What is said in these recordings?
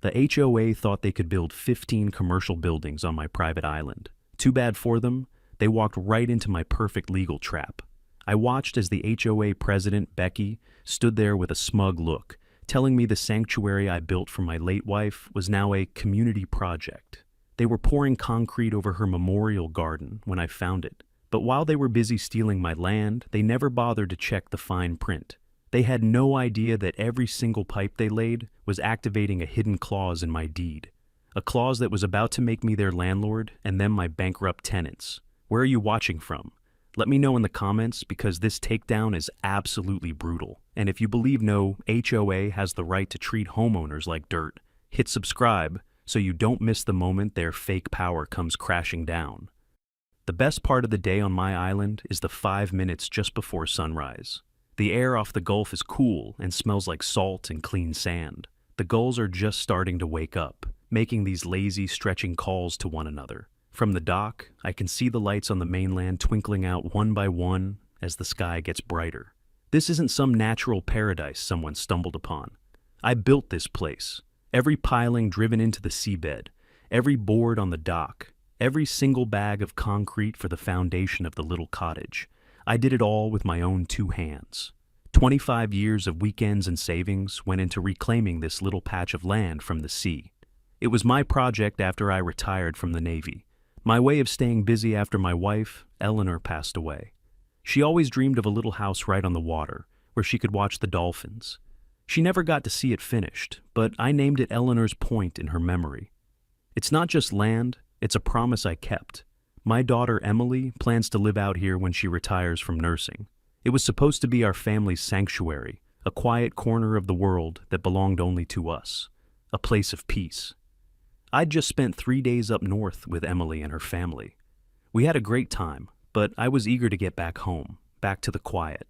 The HOA thought they could build 15 commercial buildings on my private island. Too bad for them, they walked right into my perfect legal trap. I watched as the HOA president, Becky, stood there with a smug look, telling me the sanctuary I built for my late wife was now a community project. They were pouring concrete over her memorial garden when I found it. But while they were busy stealing my land, they never bothered to check the fine print. They had no idea that every single pipe they laid was activating a hidden clause in my deed. A clause that was about to make me their landlord and them my bankrupt tenants. Where are you watching from? Let me know in the comments, because this takedown is absolutely brutal. And if you believe no HOA has the right to treat homeowners like dirt, hit subscribe so you don't miss the moment their fake power comes crashing down. The best part of the day on my island is the 5 minutes just before sunrise. The air off the Gulf is cool and smells like salt and clean sand. The gulls are just starting to wake up, making these lazy, stretching calls to one another. From the dock, I can see the lights on the mainland twinkling out one by one as the sky gets brighter. This isn't some natural paradise someone stumbled upon. I built this place. Every piling driven into the seabed, every board on the dock, every single bag of concrete for the foundation of the little cottage. I did it all with my own 2 hands. 25 years of weekends and savings went into reclaiming this little patch of land from the sea. It was my project after I retired from the Navy. My way of staying busy after my wife, Eleanor, passed away. She always dreamed of a little house right on the water, where she could watch the dolphins. She never got to see it finished, but I named it Eleanor's Point in her memory. It's not just land, it's a promise I kept. My daughter, Emily, plans to live out here when she retires from nursing. It was supposed to be our family's sanctuary, a quiet corner of the world that belonged only to us, a place of peace. I'd just spent 3 days up north with Emily and her family. We had a great time, but I was eager to get back home, back to the quiet.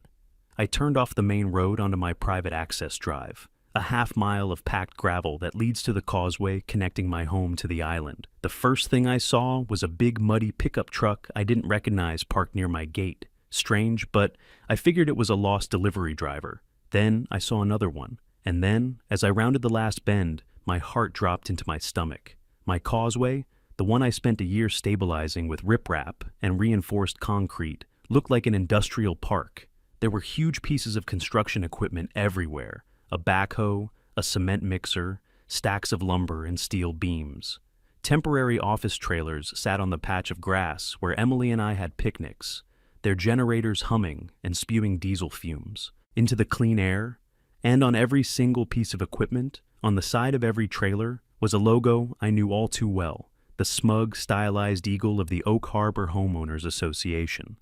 I turned off the main road onto my private access drive, a half-mile of packed gravel that leads to the causeway connecting my home to the island. The first thing I saw was a big muddy pickup truck I didn't recognize parked near my gate. Strange, but I figured it was a lost delivery driver. Then I saw another one, and then, as I rounded the last bend, my heart dropped into my stomach. My causeway, the one I spent a year stabilizing with riprap and reinforced concrete, looked like an industrial park. There were huge pieces of construction equipment everywhere, a backhoe, a cement mixer, stacks of lumber and steel beams. Temporary office trailers sat on the patch of grass where Emily and I had picnics, their generators humming and spewing diesel fumes into the clean air, and on every single piece of equipment, on the side of every trailer, was a logo I knew all too well, the smug, stylized eagle of the Oak Harbor Homeowners Association.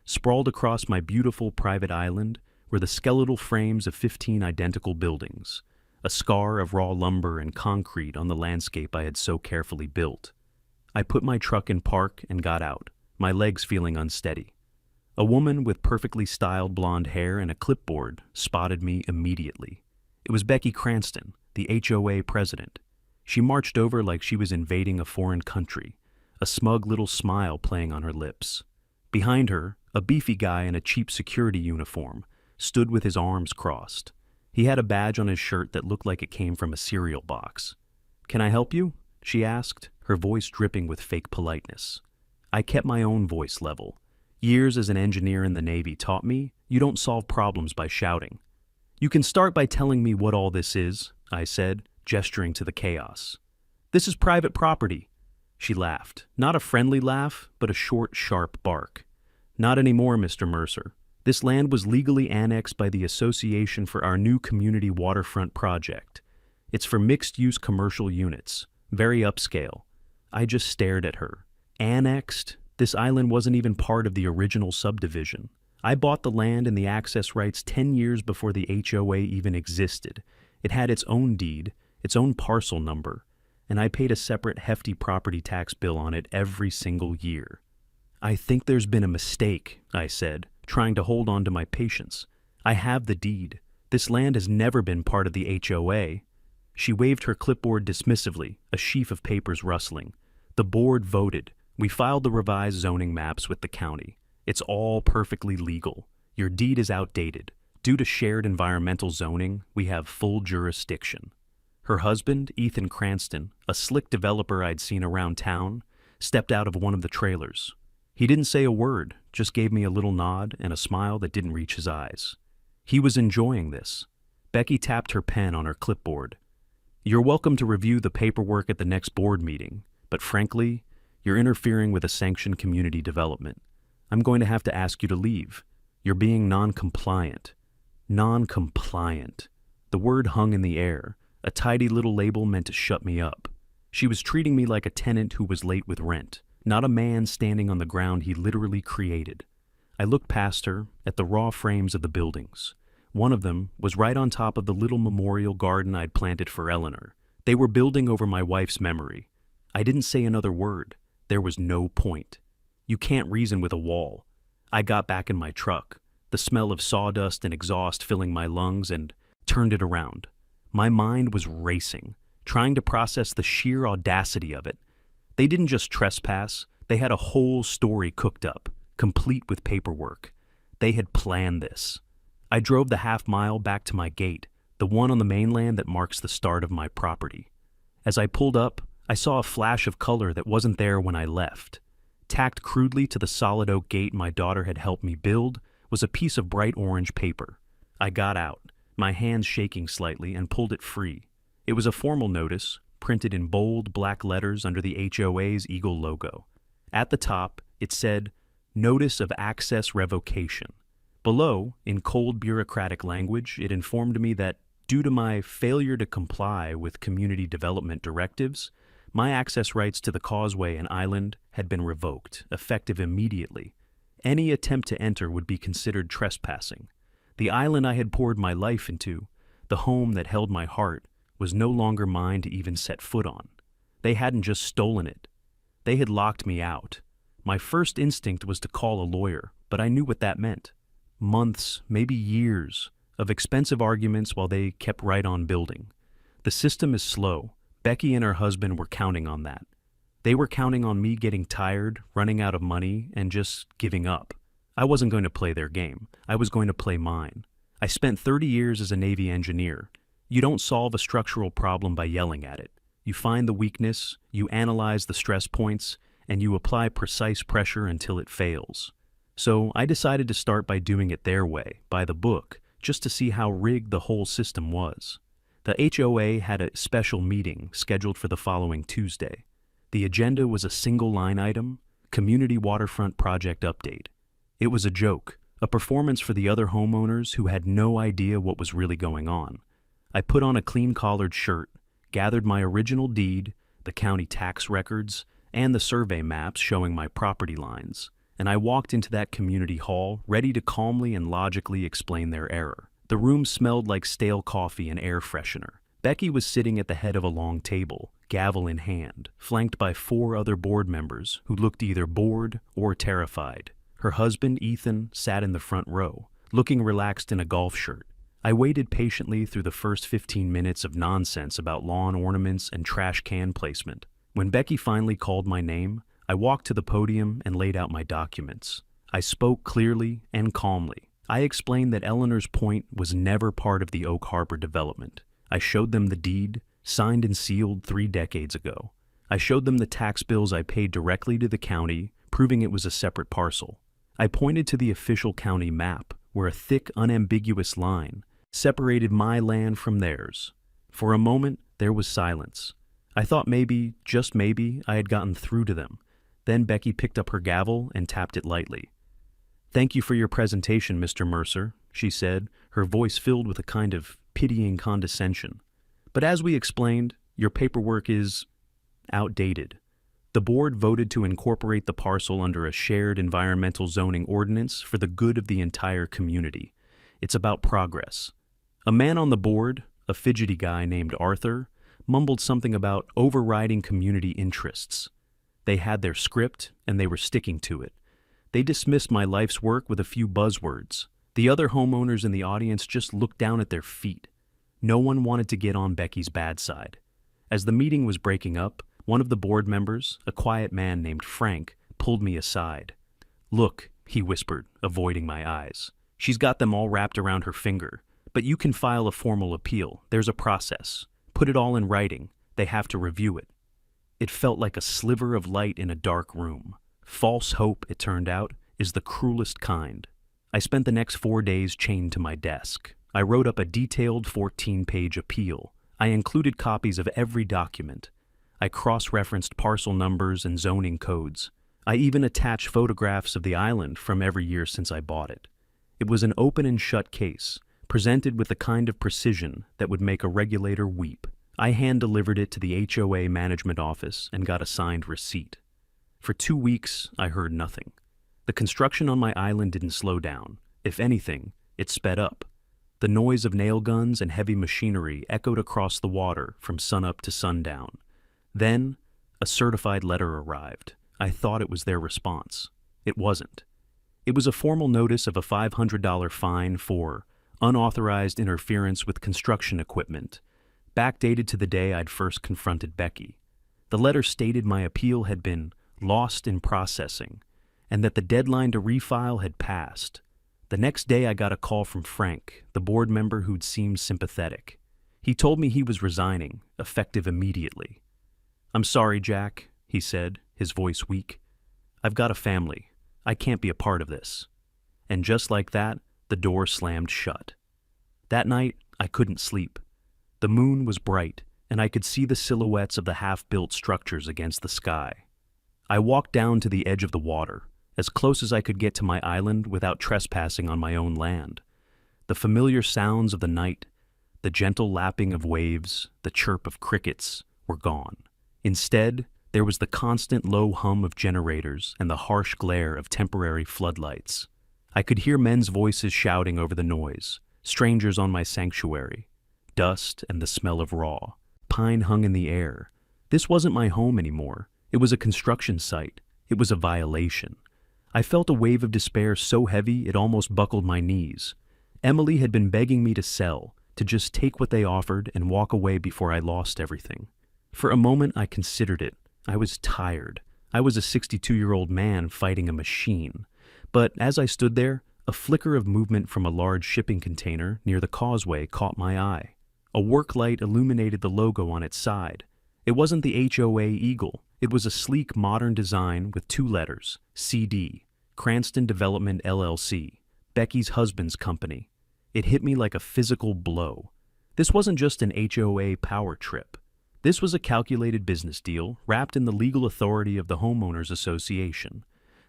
Sprawled across my beautiful private island were the skeletal frames of 15 identical buildings, a scar of raw lumber and concrete on the landscape I had so carefully built. I put my truck in park and got out, my legs feeling unsteady. A woman with perfectly styled blonde hair and a clipboard spotted me immediately. It was Becky Cranston, the HOA president. She marched over like she was invading a foreign country, a smug little smile playing on her lips. Behind her, a beefy guy in a cheap security uniform stood with his arms crossed. He had a badge on his shirt that looked like it came from a cereal box. "Can I help you?" she asked, her voice dripping with fake politeness. I kept my own voice level. Years as an engineer in the Navy taught me you don't solve problems by shouting. "You can start by telling me what all this is," I said, gesturing to the chaos. "This is private property." She laughed, not a friendly laugh, but a short, sharp bark. "Not anymore, Mr. Mercer. This land was legally annexed by the Association for our new community waterfront project. It's for mixed-use commercial units, very upscale." I just stared at her. Annexed? This island wasn't even part of the original subdivision. I bought the land and the access rights 10 years before the HOA even existed. It had its own deed, its own parcel number, and I paid a separate hefty property tax bill on it every single year. "I think there's been a mistake," I said, trying to hold on to my patience. "I have the deed. This land has never been part of the HOA." She waved her clipboard dismissively, a sheaf of papers rustling. "The board voted. We filed the revised zoning maps with the county. It's all perfectly legal. Your deed is outdated. Due to shared environmental zoning, we have full jurisdiction." Her husband, Ethan Cranston, a slick developer I'd seen around town, stepped out of one of the trailers. He didn't say a word, just gave me a little nod and a smile that didn't reach his eyes. He was enjoying this. Becky tapped her pen on her clipboard. "You're welcome to review the paperwork at the next board meeting, but frankly, you're interfering with a sanctioned community development. I'm going to have to ask you to leave. You're being non-compliant." Non-compliant. The word hung in the air, a tidy little label meant to shut me up. She was treating me like a tenant who was late with rent, not a man standing on the ground he literally created. I looked past her, at the raw frames of the buildings. One of them was right on top of the little memorial garden I'd planted for Eleanor. They were building over my wife's memory. I didn't say another word. There was no point. You can't reason with a wall. I got back in my truck, the smell of sawdust and exhaust filling my lungs, and turned it around. My mind was racing, trying to process the sheer audacity of it. They didn't just trespass, they had a whole story cooked up, complete with paperwork. They had planned this. I drove the half-mile back to my gate, the one on the mainland that marks the start of my property. As I pulled up, I saw a flash of color that wasn't there when I left. Tacked crudely to the solid oak gate my daughter had helped me build was a piece of bright orange paper. I got out, my hands shaking slightly, and pulled it free. It was a formal notice, printed in bold black letters under the HOA's Eagle logo. At the top, it said, "Notice of Access Revocation." Below, in cold bureaucratic language, it informed me that, due to my failure to comply with community development directives, my access rights to the causeway and island had been revoked, effective immediately. Any attempt to enter would be considered trespassing. The island I had poured my life into, the home that held my heart, was no longer mine to even set foot on. They hadn't just stolen it. They had locked me out. My first instinct was to call a lawyer, but I knew what that meant. Months, maybe years, of expensive arguments while they kept right on building. The system is slow. Becky and her husband were counting on that. They were counting on me getting tired, running out of money, and just giving up. I wasn't going to play their game. I was going to play mine. I spent 30 years as a Navy engineer. You don't solve a structural problem by yelling at it. You find the weakness, you analyze the stress points, and you apply precise pressure until it fails. So I decided to start by doing it their way, by the book, just to see how rigged the whole system was. The HOA had a special meeting scheduled for the following Tuesday. The agenda was a single line item, Community Waterfront Project Update. It was a joke, a performance for the other homeowners who had no idea what was really going on. I put on a clean-collared shirt, gathered my original deed, the county tax records, and the survey maps showing my property lines, and I walked into that community hall ready to calmly and logically explain their error. The room smelled like stale coffee and air freshener. Becky was sitting at the head of a long table, gavel in hand, flanked by 4 other board members who looked either bored or terrified. Her husband, Ethan, sat in the front row, looking relaxed in a golf shirt. I waited patiently through the first 15 minutes of nonsense about lawn ornaments and trash can placement. When Becky finally called my name, I walked to the podium and laid out my documents. I spoke clearly and calmly. I explained that Eleanor's Point was never part of the Oak Harbor development. I showed them the deed, signed and sealed 3 decades ago. I showed them the tax bills I paid directly to the county, proving it was a separate parcel. I pointed to the official county map, where a thick, unambiguous line separated my land from theirs. For a moment, there was silence. I thought maybe, just maybe, I had gotten through to them. Then Becky picked up her gavel and tapped it lightly. "Thank you for your presentation, Mr. Mercer," she said, her voice filled with a kind of pitying condescension. "But as we explained, your paperwork is outdated. The board voted to incorporate the parcel under a shared environmental zoning ordinance for the good of the entire community. It's about progress." A man on the board, a fidgety guy named Arthur, mumbled something about overriding community interests. They had their script, and they were sticking to it. They dismissed my life's work with a few buzzwords. The other homeowners in the audience just looked down at their feet. No one wanted to get on Becky's bad side. As the meeting was breaking up, one of the board members, a quiet man named Frank, pulled me aside. "Look," he whispered, avoiding my eyes. "She's got them all wrapped around her finger, but you can file a formal appeal. There's a process. put it all in writing. They have to review it. It felt like a sliver of light in a dark room. False hope, it turned out, is the cruelest kind. I spent the next 4 days chained to my desk. I wrote up a detailed 14-page appeal. I included copies of every document. I cross-referenced parcel numbers and zoning codes. I even attached photographs of the island from every year since I bought it. It was an open and shut case, presented with the kind of precision that would make a regulator weep. I hand-delivered it to the HOA management office and got a signed receipt. For 2 weeks, I heard nothing. The construction on my island didn't slow down. If anything, it sped up. The noise of nail guns and heavy machinery echoed across the water from sunup to sundown. Then, a certified letter arrived. I thought it was their response. It wasn't. It was a formal notice of a $500 fine for unauthorized interference with construction equipment, backdated to the day I'd first confronted Becky. The letter stated my appeal had been lost in processing, and that the deadline to refile had passed. The next day I got a call from Frank, the board member who'd seemed sympathetic. He told me he was resigning, effective immediately. "I'm sorry, Jack," he said, his voice weak. "I've got a family. I can't be a part of this." And just like that, the door slammed shut. That night, I couldn't sleep. The moon was bright, and I could see the silhouettes of the half-built structures against the sky. I walked down to the edge of the water, as close as I could get to my island without trespassing on my own land. The familiar sounds of the night, the gentle lapping of waves, the chirp of crickets, were gone. Instead, there was the constant low hum of generators and the harsh glare of temporary floodlights. I could hear men's voices shouting over the noise, strangers on my sanctuary. Dust and the smell of raw. Pine hung in the air. This wasn't my home anymore. It was a construction site. It was a violation. I felt a wave of despair so heavy it almost buckled my knees. Emily had been begging me to sell, to just take what they offered and walk away before I lost everything. For a moment I considered it. I was tired. I was a 62-year-old man fighting a machine. But as I stood there, a flicker of movement from a large shipping container near the causeway caught my eye. A work light illuminated the logo on its side. It wasn't the HOA Eagle. It was a sleek, modern design with 2 letters, CD, Cranston Development LLC, Becky's husband's company. It hit me like a physical blow. This wasn't just an HOA power trip. This was a calculated business deal wrapped in the legal authority of the Homeowners Association.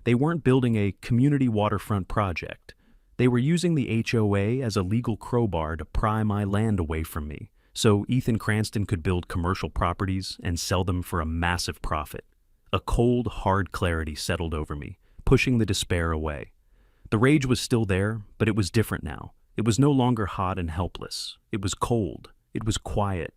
They weren't building a community waterfront project. They were using the HOA as a legal crowbar to pry my land away from me, so Ethan Cranston could build commercial properties and sell them for a massive profit. A cold, hard clarity settled over me, pushing the despair away. The rage was still there, but it was different now. It was no longer hot and helpless. It was cold. It was quiet.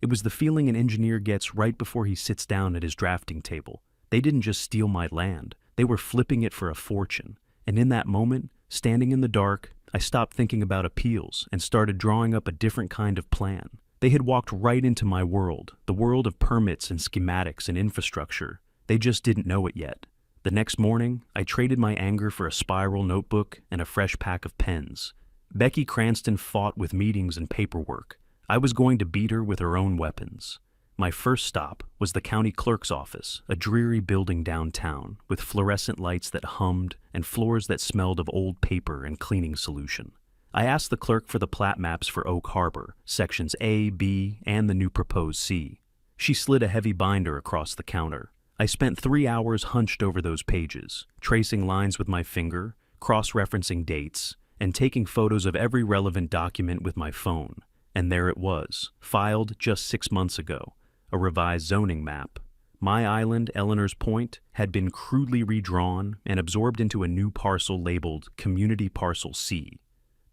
It was the feeling an engineer gets right before he sits down at his drafting table. They didn't just steal my land. They were flipping it for a fortune. And in that moment, standing in the dark, I stopped thinking about appeals and started drawing up a different kind of plan. They had walked right into my world, the world of permits and schematics and infrastructure. They just didn't know it yet. The next morning, I traded my anger for a spiral notebook and a fresh pack of pens. Becky Cranston fought with meetings and paperwork. I was going to beat her with her own weapons. My first stop was the county clerk's office, a dreary building downtown, with fluorescent lights that hummed and floors that smelled of old paper and cleaning solution. I asked the clerk for the plat maps for Oak Harbor, sections A, B, and the new proposed C. She slid a heavy binder across the counter. I spent 3 hours hunched over those pages, tracing lines with my finger, cross-referencing dates, and taking photos of every relevant document with my phone. And there it was, filed just 6 months ago, a revised zoning map. My island, Eleanor's Point, had been crudely redrawn and absorbed into a new parcel labeled Community Parcel C.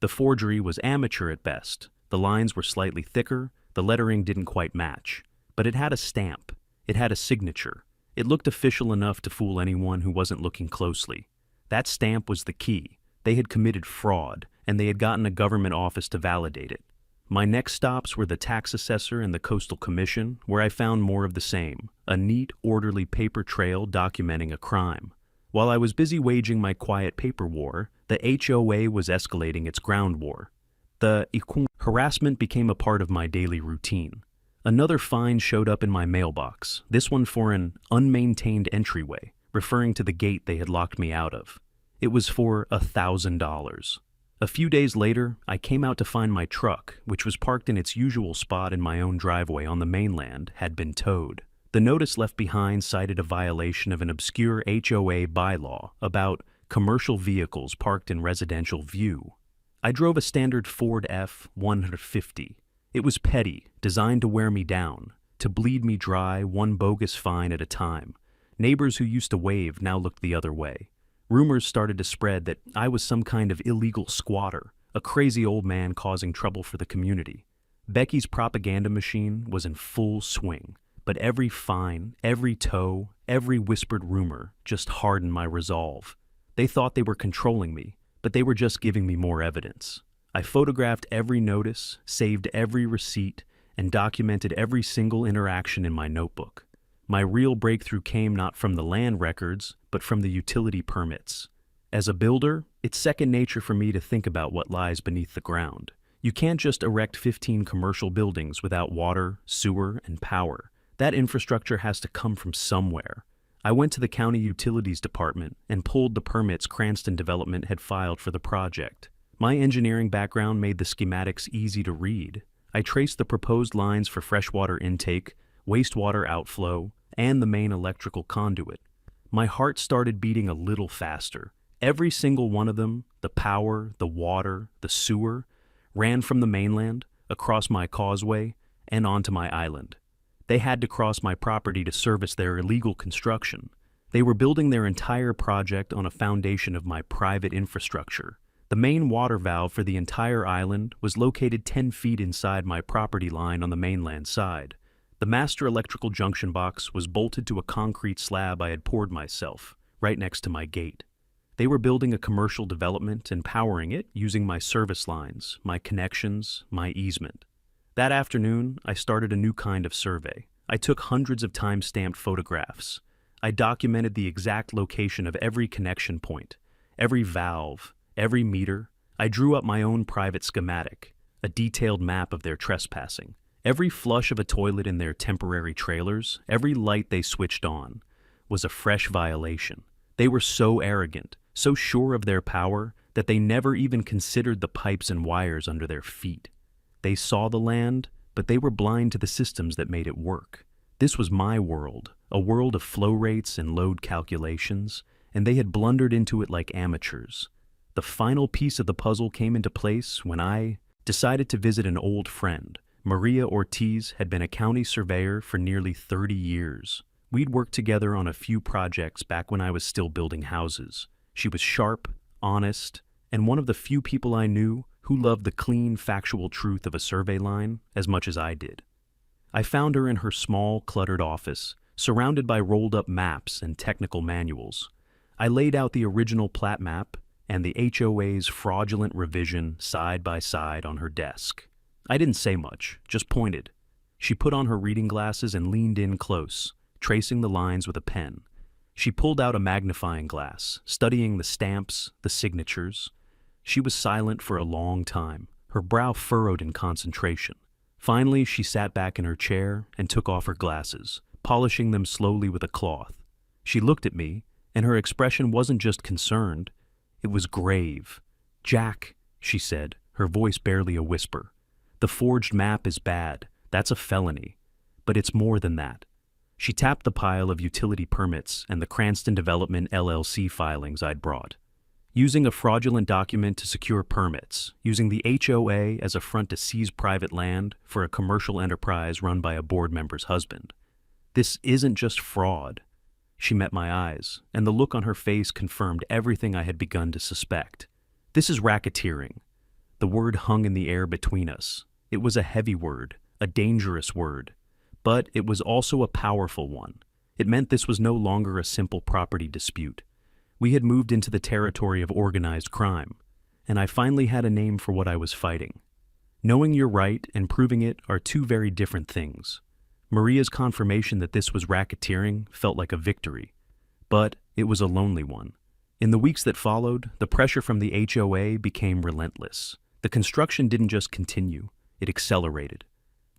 The forgery was amateur at best. The lines were slightly thicker, the lettering didn't quite match. But it had a stamp. It had a signature. It looked official enough to fool anyone who wasn't looking closely. That stamp was the key. They had committed fraud, and they had gotten a government office to validate it. My next stops were the tax assessor and the coastal commission, where I found more of the same, a neat, orderly paper trail documenting a crime. While I was busy waging my quiet paper war, the HOA was escalating its ground war. The harassment became a part of my daily routine. Another fine showed up in my mailbox, this one for an unmaintained entryway, referring to the gate they had locked me out of. It was for $1,000. A few days later, I came out to find my truck, which was parked in its usual spot in my own driveway on the mainland, had been towed. The notice left behind cited a violation of an obscure HOA bylaw about commercial vehicles parked in residential view. I drove a standard Ford F-150. It was petty, designed to wear me down, to bleed me dry one bogus fine at a time. Neighbors who used to wave now looked the other way. Rumors started to spread that I was some kind of illegal squatter, a crazy old man causing trouble for the community. Becky's propaganda machine was in full swing, but every fine, every tow, every whispered rumor just hardened my resolve. They thought they were controlling me, but they were just giving me more evidence. I photographed every notice, saved every receipt, and documented every single interaction in my notebook. My real breakthrough came not from the land records, but from the utility permits. As a builder, it's second nature for me to think about what lies beneath the ground. You can't just erect 15 commercial buildings without water, sewer, and power. That infrastructure has to come from somewhere. I went to the county utilities department and pulled the permits Cranston Development had filed for the project. My engineering background made the schematics easy to read. I traced the proposed lines for freshwater intake, wastewater outflow, and the main electrical conduit. My heart started beating a little faster. Every single one of them, the power, the water, the sewer, ran from the mainland, across my causeway, and onto my island. They had to cross my property to service their illegal construction. They were building their entire project on a foundation of my private infrastructure. The main water valve for the entire island was located 10 feet inside my property line on the mainland side. The master electrical junction box was bolted to a concrete slab I had poured myself, right next to my gate. They were building a commercial development and powering it using my service lines, my connections, my easement. That afternoon, I started a new kind of survey. I took hundreds of time-stamped photographs. I documented the exact location of every connection point, every valve, every meter. I drew up my own private schematic, a detailed map of their trespassing. Every flush of a toilet in their temporary trailers, every light they switched on, was a fresh violation. They were so arrogant, so sure of their power, that they never even considered the pipes and wires under their feet. They saw the land, but they were blind to the systems that made it work. This was my world, a world of flow rates and load calculations, and they had blundered into it like amateurs. The final piece of the puzzle came into place when I decided to visit an old friend. Maria Ortiz had been a county surveyor for nearly 30 years. We'd worked together on a few projects back when I was still building houses. She was sharp, honest, and one of the few people I knew who loved the clean, factual truth of a survey line as much as I did. I found her in her small, cluttered office, surrounded by rolled-up maps and technical manuals. I laid out the original plat map and the HOA's fraudulent revision side by side on her desk. I didn't say much, just pointed. She put on her reading glasses and leaned in close, tracing the lines with a pen. She pulled out a magnifying glass, studying the stamps, the signatures. She was silent for a long time, her brow furrowed in concentration. Finally, she sat back in her chair and took off her glasses, polishing them slowly with a cloth. She looked at me, and her expression wasn't just concerned, it was grave. "Jack," she said, her voice barely a whisper. "The forged map is bad. That's a felony. But it's more than that." She tapped the pile of utility permits and the Cranston Development LLC filings I'd brought. Using a fraudulent document to secure permits, using the HOA as a front to seize private land for a commercial enterprise run by a board member's husband. This isn't just fraud. She met my eyes, and the look on her face confirmed everything I had begun to suspect. This is racketeering. The word hung in the air between us. It was a heavy word, a dangerous word, but it was also a powerful one. It meant this was no longer a simple property dispute. We had moved into the territory of organized crime, and I finally had a name for what I was fighting. Knowing you're right and proving it are two very different things. Maria's confirmation that this was racketeering felt like a victory, but it was a lonely one. In the weeks that followed, the pressure from the HOA became relentless. The construction didn't just continue, it accelerated.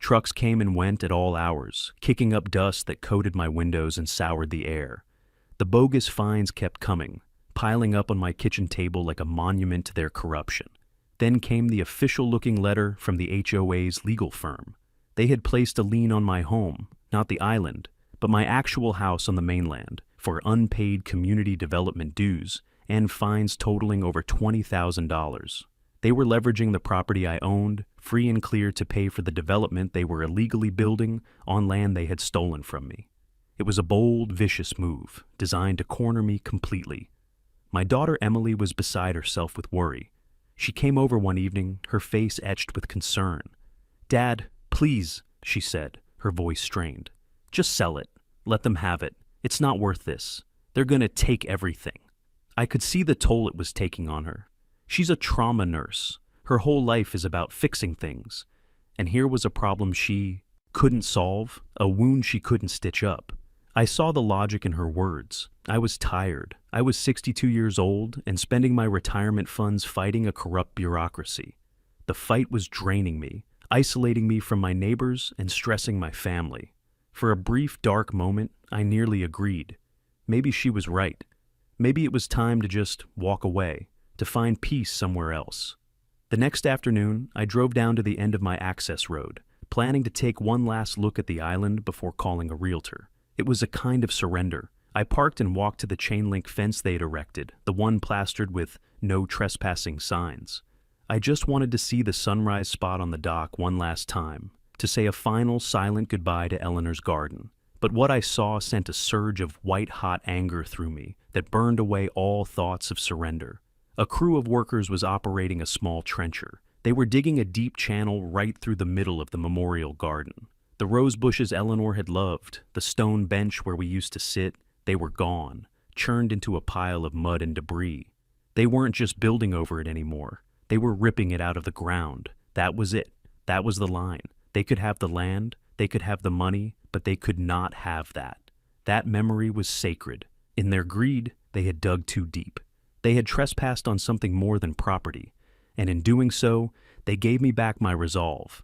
Trucks came and went at all hours, kicking up dust that coated my windows and soured the air. The bogus fines kept coming, piling up on my kitchen table like a monument to their corruption. Then came the official-looking letter from the HOA's legal firm. They had placed a lien on my home, not the island, but my actual house on the mainland, for unpaid community development dues and fines totaling over $20,000. They were leveraging the property I owned, free and clear to pay for the development they were illegally building on land they had stolen from me. It was a bold, vicious move, designed to corner me completely. My daughter Emily was beside herself with worry. She came over one evening, her face etched with concern. "Dad, please," she said, her voice strained. "Just sell it. Let them have it. It's not worth this. They're gonna take everything." I could see the toll it was taking on her. She's a trauma nurse. Her whole life is about fixing things. And here was a problem she couldn't solve, a wound she couldn't stitch up. I saw the logic in her words. I was tired. I was 62 years old and spending my retirement funds fighting a corrupt bureaucracy. The fight was draining me, isolating me from my neighbors and stressing my family. For a brief, dark moment, I nearly agreed. Maybe she was right. Maybe it was time to just walk away, to find peace somewhere else. The next afternoon, I drove down to the end of my access road, planning to take one last look at the island before calling a realtor. It was a kind of surrender. I parked and walked to the chain-link fence they'd erected, the one plastered with "No trespassing" signs. I just wanted to see the sunrise spot on the dock one last time, to say a final silent goodbye to Eleanor's garden. But what I saw sent a surge of white-hot anger through me that burned away all thoughts of surrender. A crew of workers was operating a small trencher. They were digging a deep channel right through the middle of the memorial garden. The rose bushes Eleanor had loved, the stone bench where we used to sit, they were gone, churned into a pile of mud and debris. They weren't just building over it anymore. They were ripping it out of the ground. That was it. That was the line. They could have the land, they could have the money, but they could not have that. That memory was sacred. In their greed, they had dug too deep. They had trespassed on something more than property, and in doing so, they gave me back my resolve.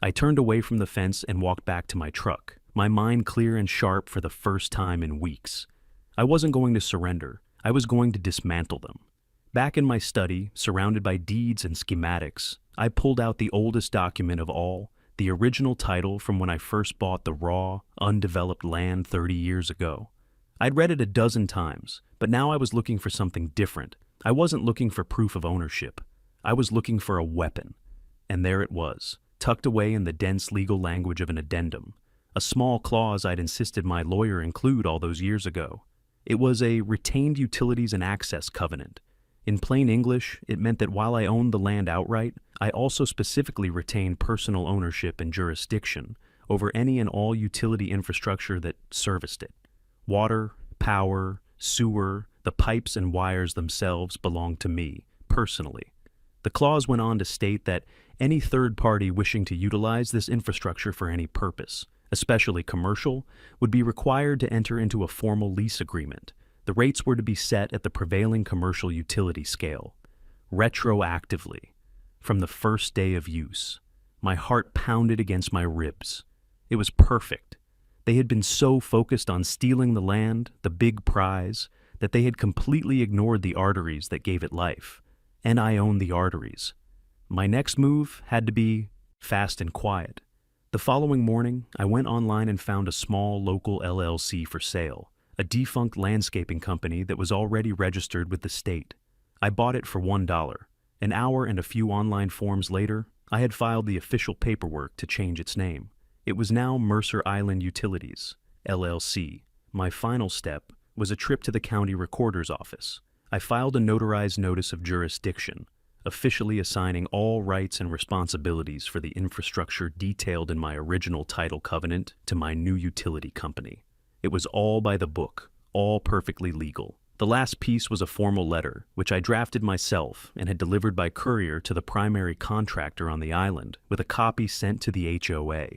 I turned away from the fence and walked back to my truck, my mind clear and sharp for the first time in weeks. I wasn't going to surrender. I was going to dismantle them. Back in my study, surrounded by deeds and schematics, I pulled out the oldest document of all, the original title from when I first bought the raw, undeveloped land 30 years ago. I'd read it a dozen times, but now I was looking for something different. I wasn't looking for proof of ownership. I was looking for a weapon. And there it was, tucked away in the dense legal language of an addendum, a small clause I'd insisted my lawyer include all those years ago. It was a retained utilities and access covenant. In plain English, it meant that while I owned the land outright, I also specifically retained personal ownership and jurisdiction over any and all utility infrastructure that serviced it. Water, power, sewer, the pipes and wires themselves belonged to me, personally. The clause went on to state that any third party wishing to utilize this infrastructure for any purpose, especially commercial, would be required to enter into a formal lease agreement. The rates were to be set at the prevailing commercial utility scale, retroactively, from the first day of use. My heart pounded against my ribs. It was perfect. They had been so focused on stealing the land, the big prize, that they had completely ignored the arteries that gave it life. And I owned the arteries. My next move had to be fast and quiet. The following morning, I went online and found a small local LLC for sale, a defunct landscaping company that was already registered with the state. I bought it for $1. An hour and a few online forms later, I had filed the official paperwork to change its name. It was now Mercer Island Utilities, LLC. My final step was a trip to the county recorder's office. I filed a notarized notice of jurisdiction, officially assigning all rights and responsibilities for the infrastructure detailed in my original title covenant to my new utility company. It was all by the book, all perfectly legal. The last piece was a formal letter, which I drafted myself and had delivered by courier to the primary contractor on the island, with a copy sent to the HOA.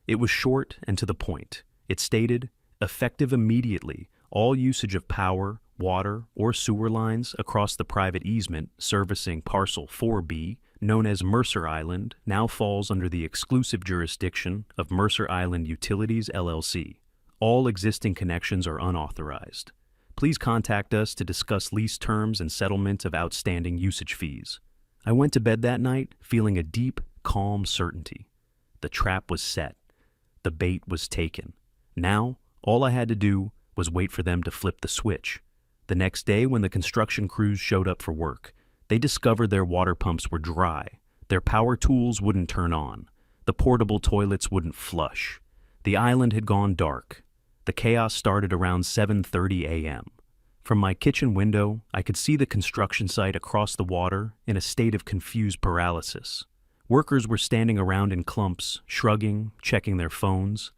It was short and to the point. It stated, effective immediately, all usage of power, water, or sewer lines across the private easement servicing Parcel 4B known as Mercer Island, now falls under the exclusive jurisdiction of Mercer Island Utilities, LLC. All existing connections are unauthorized. Please contact us to discuss lease terms and settlement of outstanding usage fees. I went to bed that night feeling a deep, calm certainty. The trap was set. The bait was taken. Now, all I had to do was wait for them to flip the switch. The next day, when the construction crews showed up for work, they discovered their water pumps were dry, their power tools wouldn't turn on, the portable toilets wouldn't flush. The island had gone dark. The chaos started around 7:30 a.m. From my kitchen window, I could see the construction site across the water in a state of confused paralysis. Workers were standing around in clumps, shrugging, checking their phones.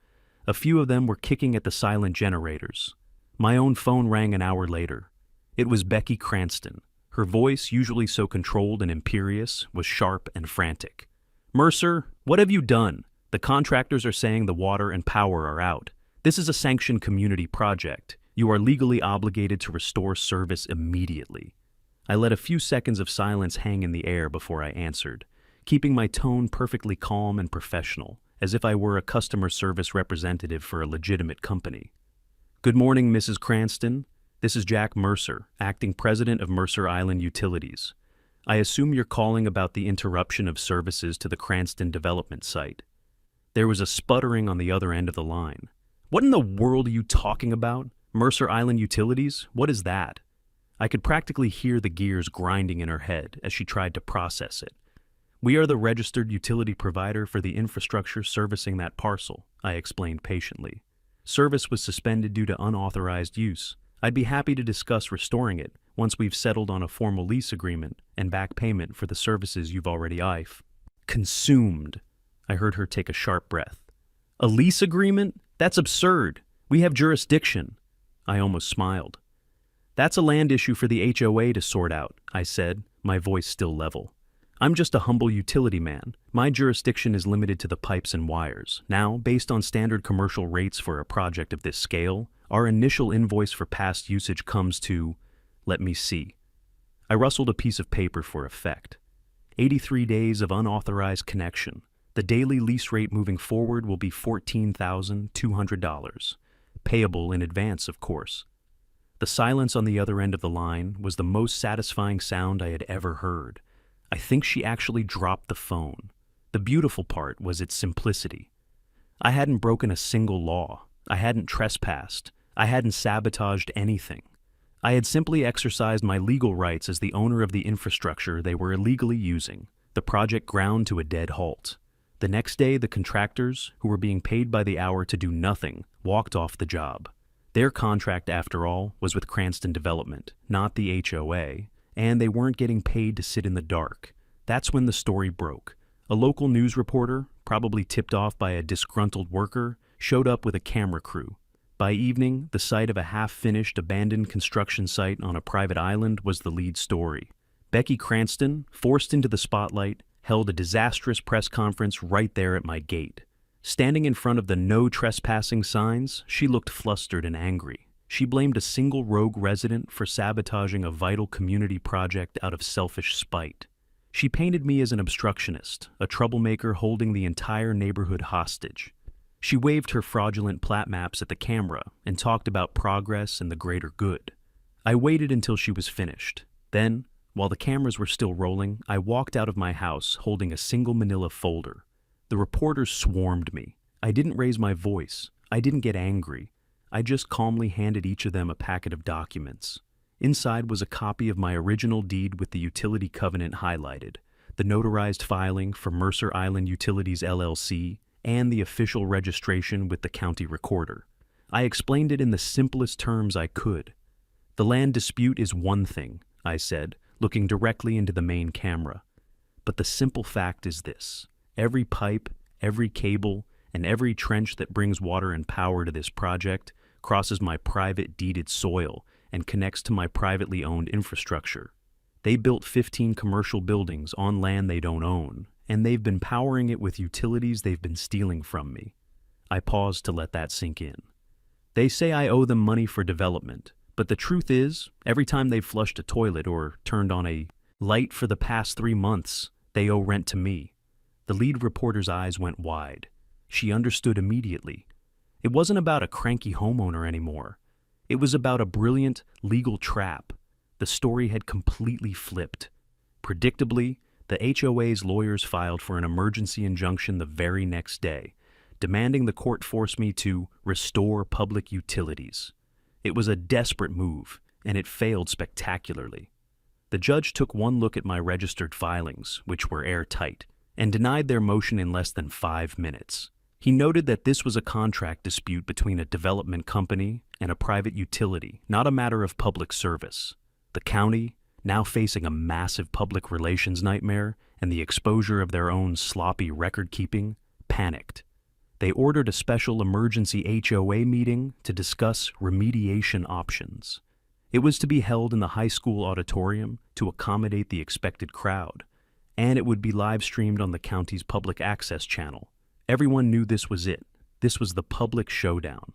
A few of them were kicking at the silent generators. My own phone rang an hour later. It was Becky Cranston. Her voice, usually so controlled and imperious, was sharp and frantic. "Mercer, what have you done? The contractors are saying the water and power are out. This is a sanctioned community project. You are legally obligated to restore service immediately." I let a few seconds of silence hang in the air before I answered, keeping my tone perfectly calm and professional, as if I were a customer service representative for a legitimate company. "Good morning, Mrs. Cranston. This is Jack Mercer, acting president of Mercer Island Utilities. I assume you're calling about the interruption of services to the Cranston development site." There was a sputtering on the other end of the line. "What in the world are you talking about? Mercer Island Utilities? What is that?" I could practically hear the gears grinding in her head as she tried to process it. "We are the registered utility provider for the infrastructure servicing that parcel," I explained patiently. "Service was suspended due to unauthorized use. I'd be happy to discuss restoring it once we've settled on a formal lease agreement and back payment for the services you've already consumed." I heard her take a sharp breath. "A lease agreement? That's absurd. We have jurisdiction." I almost smiled. "That's a land issue for the HOA to sort out," I said, my voice still level. "I'm just a humble utility man. My jurisdiction is limited to the pipes and wires. Now, based on standard commercial rates for a project of this scale, our initial invoice for past usage comes to, let me see." I rustled a piece of paper for effect. 83 days of unauthorized connection. The daily lease rate moving forward will be $14,200. Payable in advance, of course. The silence on the other end of the line was the most satisfying sound I had ever heard. I think she actually dropped the phone. The beautiful part was its simplicity. I hadn't broken a single law. I hadn't trespassed. I hadn't sabotaged anything. I had simply exercised my legal rights as the owner of the infrastructure they were illegally using. The project ground to a dead halt. The next day, the contractors, who were being paid by the hour to do nothing, walked off the job. Their contract, after all, was with Cranston Development, not the HOA, and they weren't getting paid to sit in the dark. That's when the story broke. A local news reporter, probably tipped off by a disgruntled worker, showed up with a camera crew. By evening, the site of a half-finished, abandoned construction site on a private island was the lead story. Becky Cranston, forced into the spotlight, held a disastrous press conference right there at my gate. Standing in front of the no trespassing signs, she looked flustered and angry. She blamed a single rogue resident for sabotaging a vital community project out of selfish spite. She painted me as an obstructionist, a troublemaker holding the entire neighborhood hostage. She waved her fraudulent plat maps at the camera and talked about progress and the greater good. I waited until she was finished. Then, while the cameras were still rolling, I walked out of my house holding a single manila folder. The reporters swarmed me. I didn't raise my voice. I didn't get angry. I just calmly handed each of them a packet of documents. Inside was a copy of my original deed with the utility covenant highlighted, the notarized filing for Mercer Island Utilities LLC, and the official registration with the county recorder. I explained it in the simplest terms I could. "The land dispute is one thing," I said, looking directly into the main camera. "But the simple fact is this. Every pipe, every cable, and every trench that brings water and power to this project crosses my private deeded soil and connects to my privately owned infrastructure. They built 15 commercial buildings on land they don't own, and they've been powering it with utilities they've been stealing from me." I paused to let that sink in. "They say I owe them money for development, but the truth is, every time they've flushed a toilet or turned on a light for the past 3 months, They owe rent to me. The lead reporter's eyes went wide. She understood immediately. It wasn't about a cranky homeowner anymore. It was about a brilliant legal trap. The story had completely flipped. Predictably, the HOA's lawyers filed for an emergency injunction the very next day, demanding the court force me to restore public utilities. It was a desperate move, and it failed spectacularly. The judge took one look at my registered filings, which were airtight, and denied their motion in less than 5 minutes. He noted that this was a contract dispute between a development company and a private utility, not a matter of public service. The county, now facing a massive public relations nightmare and the exposure of their own sloppy record-keeping, panicked. They ordered a special emergency HOA meeting to discuss remediation options. It was to be held in the high school auditorium to accommodate the expected crowd, and it would be live-streamed on the county's public access channel. Everyone knew this was it. This was the public showdown.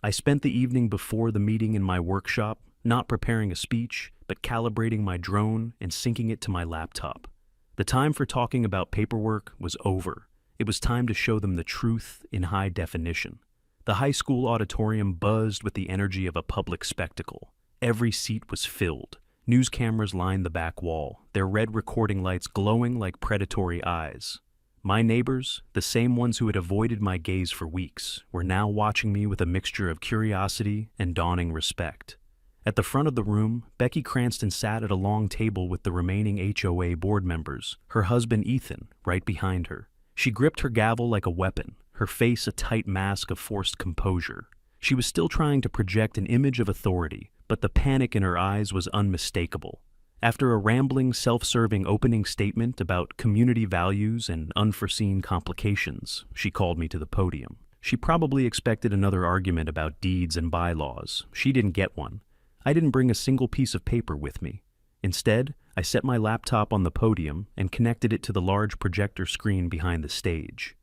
I spent the evening before the meeting in my workshop, not preparing a speech, but calibrating my drone and syncing it to my laptop. The time for talking about paperwork was over. It was time to show them the truth in high definition. The high school auditorium buzzed with the energy of a public spectacle. Every seat was filled. News cameras lined the back wall, their red recording lights glowing like predatory eyes. My neighbors, the same ones who had avoided my gaze for weeks, were now watching me with a mixture of curiosity and dawning respect. At the front of the room, Becky Cranston sat at a long table with the remaining HOA board members, her husband Ethan right behind her. She gripped her gavel like a weapon, her face a tight mask of forced composure. She was still trying to project an image of authority, but the panic in her eyes was unmistakable. After a rambling, self-serving opening statement about community values and unforeseen complications, she called me to the podium. She probably expected another argument about deeds and bylaws. She didn't get one. I didn't bring a single piece of paper with me. Instead, I set my laptop on the podium and connected it to the large projector screen behind the stage.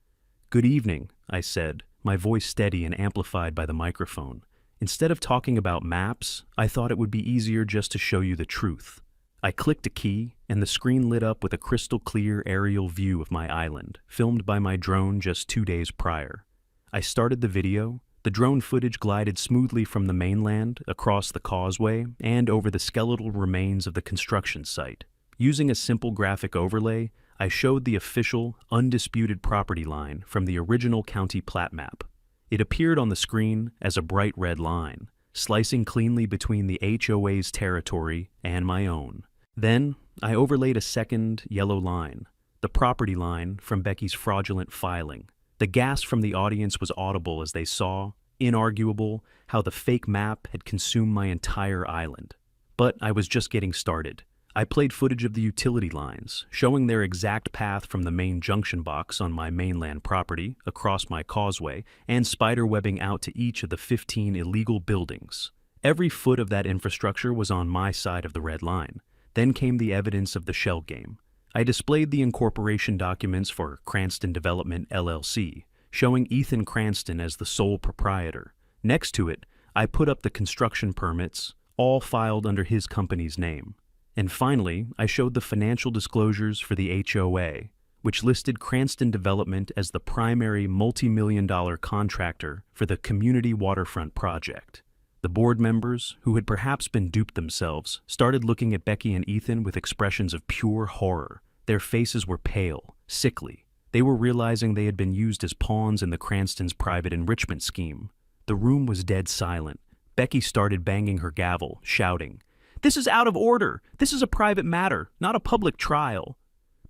"Good evening," I said, my voice steady and amplified by the microphone. Instead of talking about maps, I thought it would be easier just to show you the truth. I clicked a key, and the screen lit up with a crystal-clear aerial view of my island, filmed by my drone just 2 days prior. I started the video. The drone footage glided smoothly from the mainland, across the causeway, and over the skeletal remains of the construction site. Using a simple graphic overlay, I showed the official, undisputed property line from the original county plat map. It appeared on the screen as a bright red line, slicing cleanly between the HOA's territory and my own. Then, I overlaid a second yellow line, the property line from Becky's fraudulent filing. The gasp from the audience was audible as they saw, inarguable, how the fake map had consumed my entire island. But I was just getting started. I played footage of the utility lines, showing their exact path from the main junction box on my mainland property, across my causeway, and spiderwebbing out to each of the 15 illegal buildings. Every foot of that infrastructure was on my side of the red line. Then came the evidence of the shell game. I displayed the incorporation documents for Cranston Development LLC, showing Ethan Cranston as the sole proprietor. Next to it, I put up the construction permits, all filed under his company's name. And finally, I showed the financial disclosures for the HOA, which listed Cranston Development as the primary multi-million-dollar contractor for the community waterfront project. The board members, who had perhaps been duped themselves, started looking at Becky and Ethan with expressions of pure horror. Their faces were pale, sickly. They were realizing they had been used as pawns in the Cranstons' private enrichment scheme. The room was dead silent. Becky started banging her gavel, shouting, "This is out of order! This is a private matter, not a public trial!"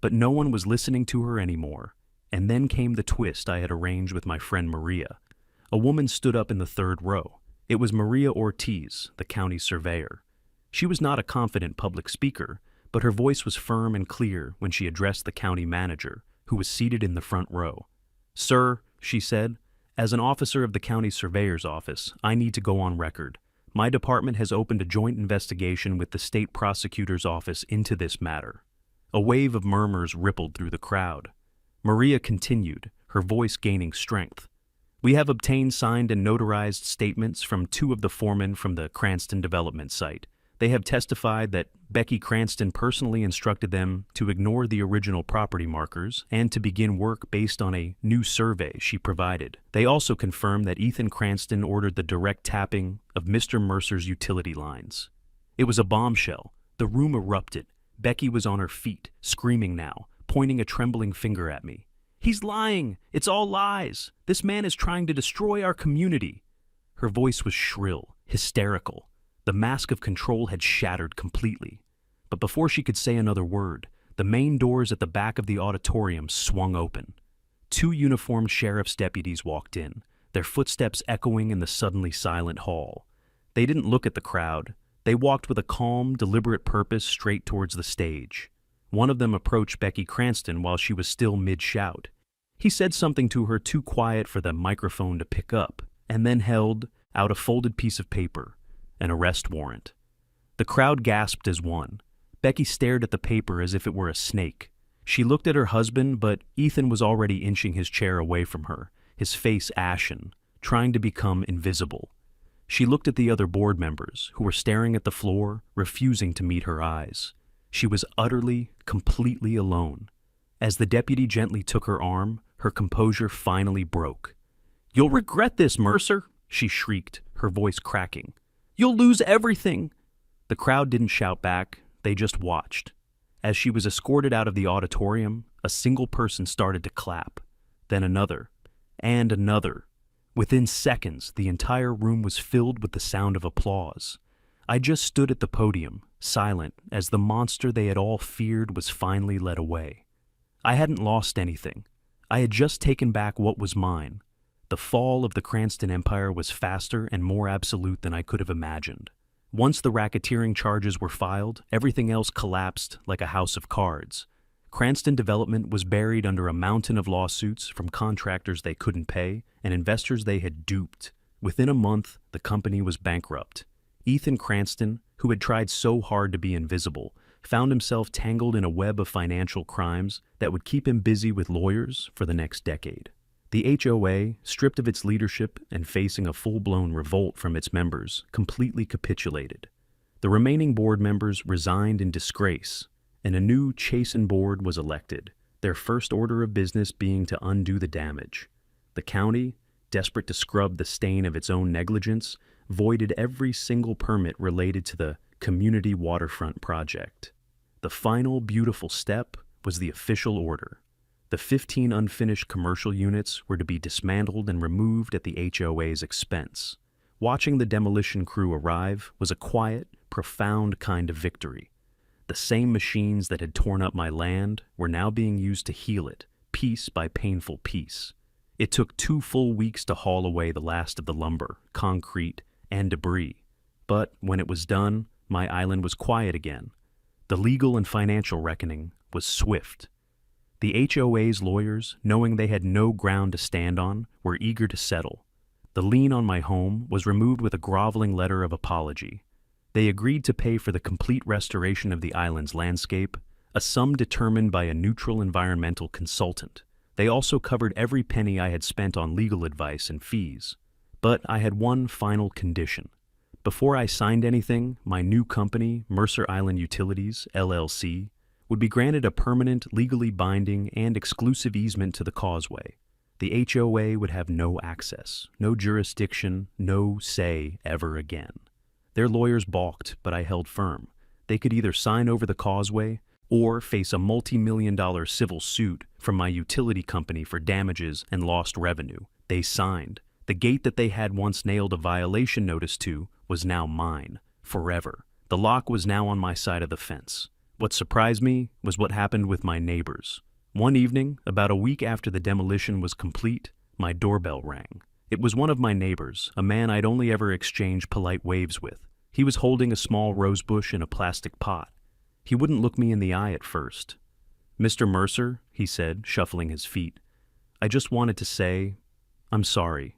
But no one was listening to her anymore. And then came the twist I had arranged with my friend Maria. A woman stood up in the third row. It was Maria Ortiz, the county surveyor. She was not a confident public speaker, but her voice was firm and clear when she addressed the county manager, who was seated in the front row. "Sir," she said, "as an officer of the county surveyor's office, I need to go on record. My department has opened a joint investigation with the state prosecutor's office into this matter." A wave of murmurs rippled through the crowd. Maria continued, her voice gaining strength. "We have obtained signed and notarized statements from 2 of the foremen from the Cranston Development site. They have testified that Becky Cranston personally instructed them to ignore the original property markers and to begin work based on a new survey she provided. They also confirmed that Ethan Cranston ordered the direct tapping of Mr. Mercer's utility lines. It was a bombshell. The room erupted. Becky was on her feet, screaming now, pointing a trembling finger at me. "He's lying! It's all lies! This man is trying to destroy our community!" Her voice was shrill, hysterical. The mask of control had shattered completely. But before she could say another word, the main doors at the back of the auditorium swung open. 2 uniformed sheriff's deputies walked in, their footsteps echoing in the suddenly silent hall. They didn't look at the crowd. They walked with a calm, deliberate purpose straight towards the stage. One of them approached Becky Cranston while she was still mid-shout. He said something to her too quiet for the microphone to pick up, and then held out a folded piece of paper, an arrest warrant. The crowd gasped as one. Becky stared at the paper as if it were a snake. She looked at her husband, but Ethan was already inching his chair away from her, his face ashen, trying to become invisible. She looked at the other board members, who were staring at the floor, refusing to meet her eyes. She was utterly, completely alone. As the deputy gently took her arm, her composure finally broke. "You'll regret this, Mercer," she shrieked, her voice cracking. "You'll lose everything." The crowd didn't shout back, they just watched. As she was escorted out of the auditorium, a single person started to clap, then another, and another. Within seconds, the entire room was filled with the sound of applause. I just stood at the podium, silent, as the monster they had all feared was finally led away. I hadn't lost anything. I had just taken back what was mine. The fall of the Cranston Empire was faster and more absolute than I could have imagined. Once the racketeering charges were filed, everything else collapsed like a house of cards. Cranston Development was buried under a mountain of lawsuits from contractors they couldn't pay and investors they had duped. Within a month, the company was bankrupt. Ethan Cranston, who had tried so hard to be invisible, found himself tangled in a web of financial crimes that would keep him busy with lawyers for the next decade. The HOA, stripped of its leadership and facing a full-blown revolt from its members, completely capitulated. The remaining board members resigned in disgrace, and a new chastened board was elected, their first order of business being to undo the damage. The county, desperate to scrub the stain of its own negligence, voided every single permit related to the community waterfront project. The final beautiful step was the official order. The 15 unfinished commercial units were to be dismantled and removed at the HOA's expense. Watching the demolition crew arrive was a quiet, profound kind of victory. The same machines that had torn up my land were now being used to heal it, piece by painful piece. It took 2 full weeks to haul away the last of the lumber, concrete, and debris. But when it was done, my island was quiet again. The legal and financial reckoning was swift. The HOA's lawyers, knowing they had no ground to stand on, were eager to settle. The lien on my home was removed with a groveling letter of apology. They agreed to pay for the complete restoration of the island's landscape, a sum determined by a neutral environmental consultant. They also covered every penny I had spent on legal advice and fees. But I had one final condition. Before I signed anything, my new company, Mercer Island Utilities, LLC, would be granted a permanent, legally binding, and exclusive easement to the causeway. The HOA would have no access, no jurisdiction, no say ever again. Their lawyers balked, but I held firm. They could either sign over the causeway or face a multi-million-dollar civil suit from my utility company for damages and lost revenue. They signed. The gate that they had once nailed a violation notice to was now mine, forever. The lock was now on my side of the fence. What surprised me was what happened with my neighbors. One evening, about a week after the demolition was complete, my doorbell rang. It was one of my neighbors, a man I'd only ever exchanged polite waves with. He was holding a small rosebush in a plastic pot. He wouldn't look me in the eye at first. "Mr. Mercer," he said, shuffling his feet, "I just wanted to say, I'm sorry.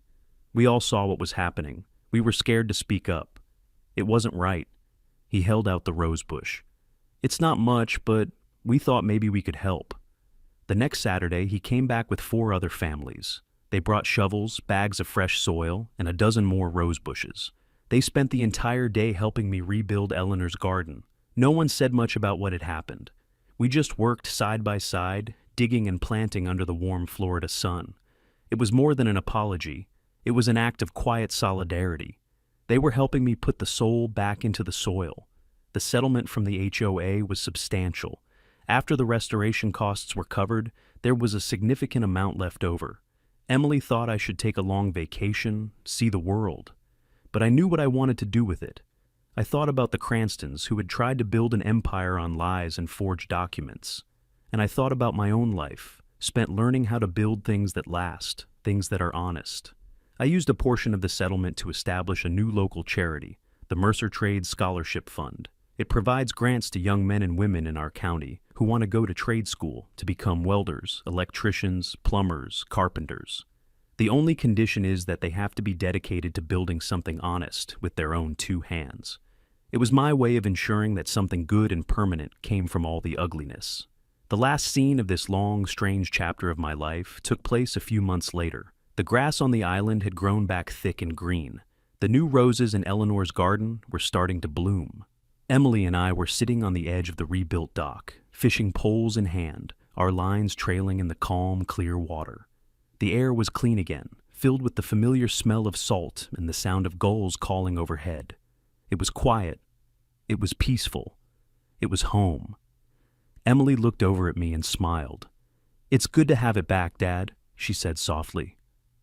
We all saw what was happening. We were scared to speak up. It wasn't right." He held out the rosebush. "It's not much, but we thought maybe we could help." The next Saturday, he came back with 4 other families. They brought shovels, bags of fresh soil, and a dozen more rose bushes. They spent the entire day helping me rebuild Eleanor's garden. No one said much about what had happened. We just worked side by side, digging and planting under the warm Florida sun. It was more than an apology. It was an act of quiet solidarity. They were helping me put the soul back into the soil. The settlement from the HOA was substantial. After the restoration costs were covered, there was a significant amount left over. Emily thought I should take a long vacation, see the world. But I knew what I wanted to do with it. I thought about the Cranstons who had tried to build an empire on lies and forged documents. And I thought about my own life, spent learning how to build things that last, things that are honest. I used a portion of the settlement to establish a new local charity, the Mercer Trades Scholarship Fund. It provides grants to young men and women in our county who want to go to trade school to become welders, electricians, plumbers, carpenters. The only condition is that they have to be dedicated to building something honest with their own two hands. It was my way of ensuring that something good and permanent came from all the ugliness. The last scene of this long, strange chapter of my life took place a few months later. The grass on the island had grown back thick and green. The new roses in Eleanor's garden were starting to bloom. Emily and I were sitting on the edge of the rebuilt dock, fishing poles in hand, our lines trailing in the calm, clear water. The air was clean again, filled with the familiar smell of salt and the sound of gulls calling overhead. It was quiet. It was peaceful. It was home. Emily looked over at me and smiled. "It's good to have it back, Dad," she said softly.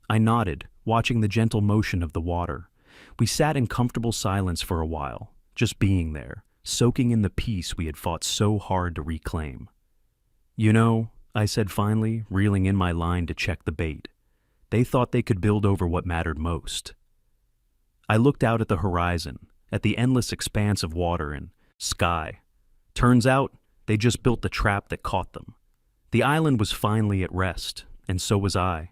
I nodded, watching the gentle motion of the water. We sat in comfortable silence for a while, just being there, soaking in the peace we had fought so hard to reclaim. "You know," I said finally, reeling in my line to check the bait. "They thought they could build over what mattered most." I looked out at the horizon, at the endless expanse of water and sky. Turns out, they just built the trap that caught them. The island was finally at rest, and so was I.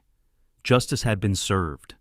Justice had been served.